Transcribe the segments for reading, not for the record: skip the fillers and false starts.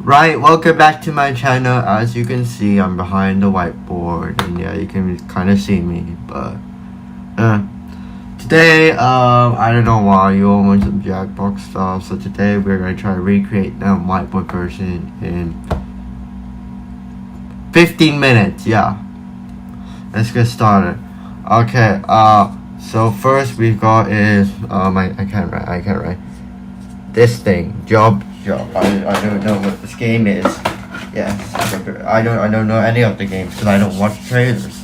Right, welcome back to my channel. As you can see, I'm behind the whiteboard, and yeah, you can kind of see me. But today, I don't know why you all want some Jackbox stuff. So today we're gonna try to recreate the whiteboard version in 15 minutes. Yeah, let's get started. Okay. So first we've got is I can't write this thing job. I don't know what this game is. Yes, I don't know any of the games because I don't watch trailers.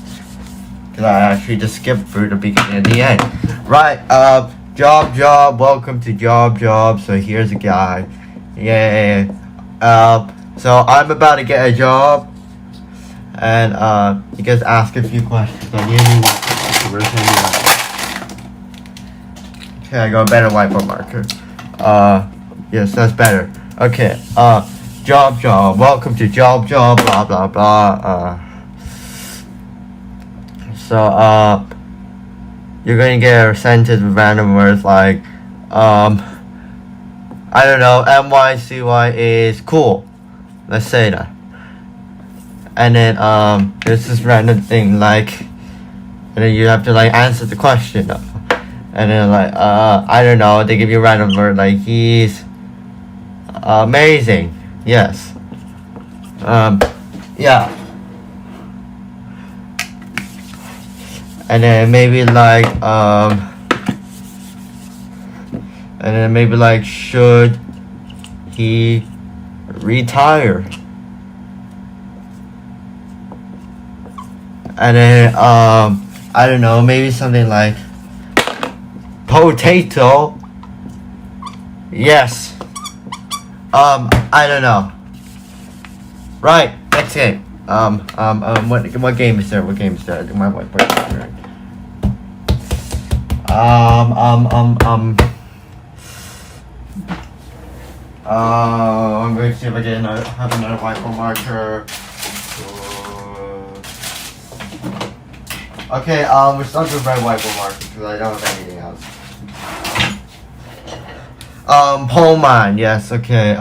Because I actually just skip through the beginning and the end. Right, job. Welcome to job. So here's a guy. Yeah. So I'm about to get a job, and you guys ask a few questions. I need a new whiteboard. Okay, I got a better whiteboard marker. Yes, that's better. Okay, job, welcome to job, blah, blah. So, you're gonna get a sentence with random words like, I don't know, MYCY is cool. Let's say that. And then, there's this random thing like, and then you have to like answer the question. And then like, I don't know, they give you a random word like, he's amazing. Yes. Yeah. And then maybe like should he retire? And then I don't know, maybe something like potato. Yes. I don't know. Right, next game. What game is there? My whiteboard. I'm going to see if I have another whiteboard marker. Okay, we're starting with red whiteboard marker because I don't have anything else. Pole mine, yes, okay.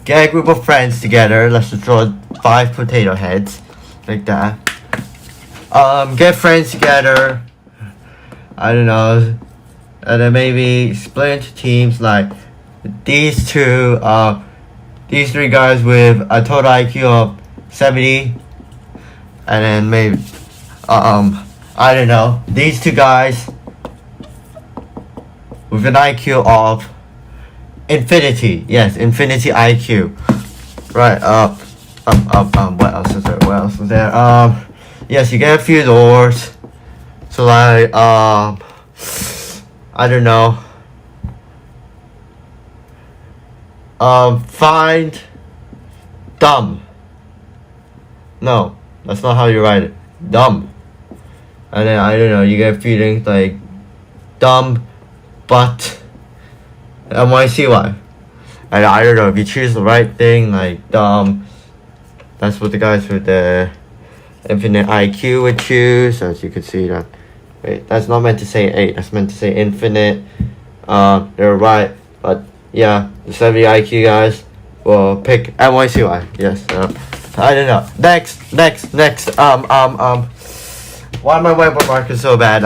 Get a group of friends together. Let's just draw 5 potato heads. Like that. Get friends together. I don't know. And then maybe split into teams like these 3 guys with a total IQ of 70. And then maybe, I don't know. These 2 guys with an IQ of infinity. Yes, infinity IQ. Right, what else is there? Yes, you get a few doors. So like, I don't know. Find dumb. No, that's not how you write it. Dumb. And then, I don't know, you get a few things like dumb, but MYCY. And I don't know, if you choose the right thing, like dumb, that's what the guys with the infinite IQ would choose. As you can see that. Wait, that's not meant to say 8, that's meant to say infinite. They're right, but yeah, the 70 IQ guys will pick MYCY. Yes, I don't know. Next. Why are my whiteboard markers so bad?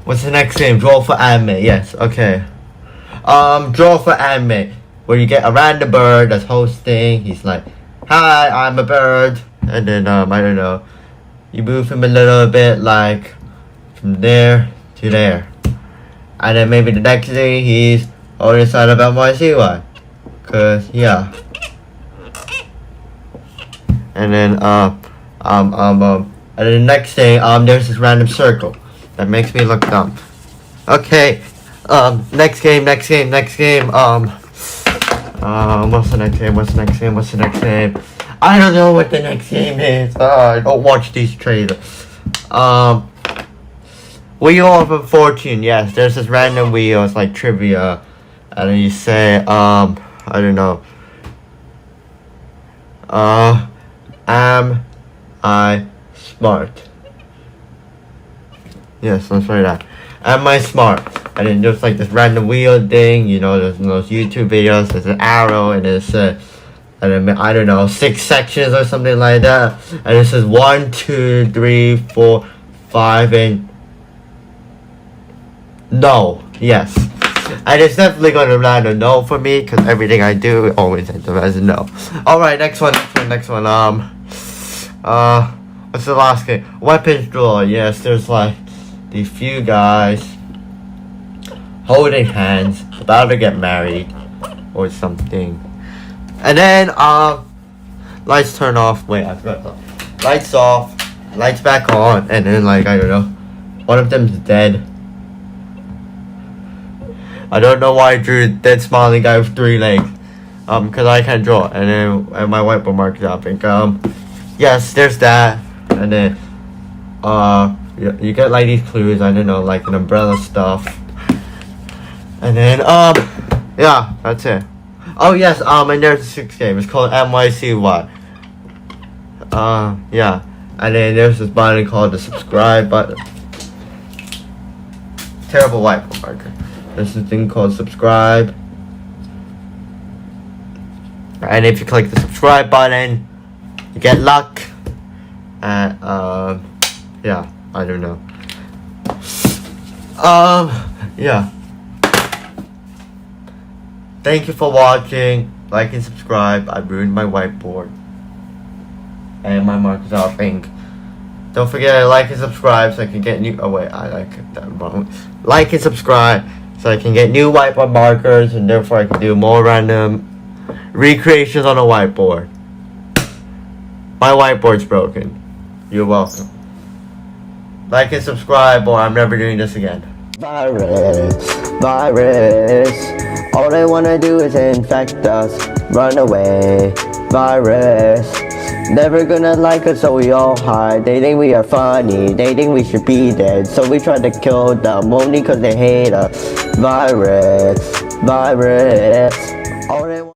What's the next game? Draw for anime. Yes, okay. Draw for anime, where you get a random bird that's hosting. He's like, "Hi, I'm a bird," and then I don't know, you move him a little bit, like from there to there, and then maybe the next thing he's on the side of MYCY, cause yeah, and then and then the next thing, there's this random circle that makes me look dumb. Okay, next game. What's the next game? I don't know what the next game is. I don't watch these trailers. Wheel of Fortune. Yes, there's this random wheel. It's like trivia, and then you say, I don't know. Am I smart? Yes, let's try that. Am I smart? And then there's like this random wheel thing, you know, there's those YouTube videos, there's an arrow, and it's and then, I don't know, 6 sections or something like that. And it says 1, 2, 3, 4, 5, and no. Yes. And it's definitely gonna land a no for me, because everything I do always ends up as a no. Alright, next one. What's the last game? Weapons drawer. Yes, there's like these few guys holding hands, about to get married or something. And then lights turn off. Wait, I forgot. Lights off, lights back on, and then like I don't know, one of them's dead. I don't know why I drew a dead smiling guy with 3 legs. Cause I can't draw, and then my whiteboard markers I think. Yes, there's that, and then you get like these clues. I don't know, like an umbrella stuff, and then yeah, that's it. Oh yes, and there's a 6th game. It's called NYCY. Yeah, and then there's this button called the subscribe button. Terrible whiteboard marker. There's this thing called subscribe. And if you click the subscribe button, you get luck. And yeah, I don't know. Yeah. Thank you for watching. Like and subscribe. I ruined my whiteboard. And my markers are pink. Don't forget to like and subscribe so I can get new. Oh wait, I like that wrong. Like and subscribe so I can get new whiteboard markers, and therefore I can do more random recreations on a whiteboard. My whiteboard's broken. You're welcome. Like and subscribe, or I'm never doing this again. Virus. All they wanna do is infect us. Run away. Virus. Never gonna like us, so we all hide. They think we are funny, they think we should be dead, so we try to kill them only cause they hate us. Virus. All they